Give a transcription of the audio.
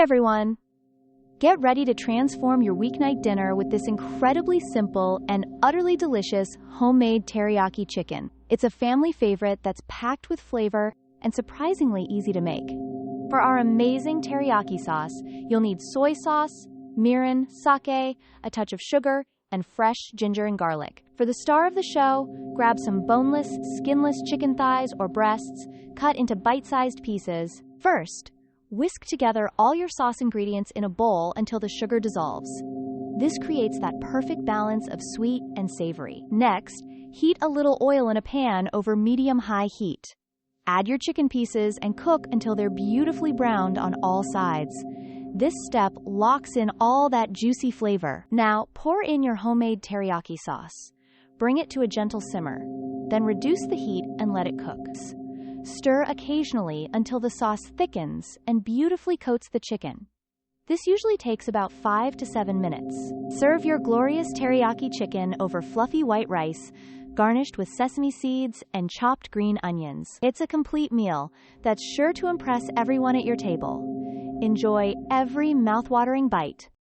everyone! Get ready to transform your weeknight dinner with this incredibly simple and utterly delicious homemade teriyaki chicken. It's a family favorite that's packed with flavor and surprisingly easy to make. For our amazing teriyaki sauce, you'll need soy sauce, mirin, sake, a touch of sugar, and fresh ginger and garlic. For the star of the show, grab some boneless, skinless chicken thighs or breasts, cut into bite-sized pieces. First, whisk together all your sauce ingredients in a bowl until the sugar dissolves. This creates that perfect balance of sweet and savory. Next, heat a little oil in a pan over medium-high heat. Add your chicken pieces and cook until they're beautifully browned on all sides. This step locks in all that juicy flavor. Now, pour in your homemade teriyaki sauce. Bring it to a gentle simmer. Then reduce the heat and let it cook. Stir occasionally until the sauce thickens and beautifully coats the chicken. This usually takes about 5 to 7 minutes. Serve your glorious teriyaki chicken over fluffy white rice, garnished with sesame seeds and chopped green onions. It's a complete meal that's sure to impress everyone at your table. Enjoy every mouthwatering bite.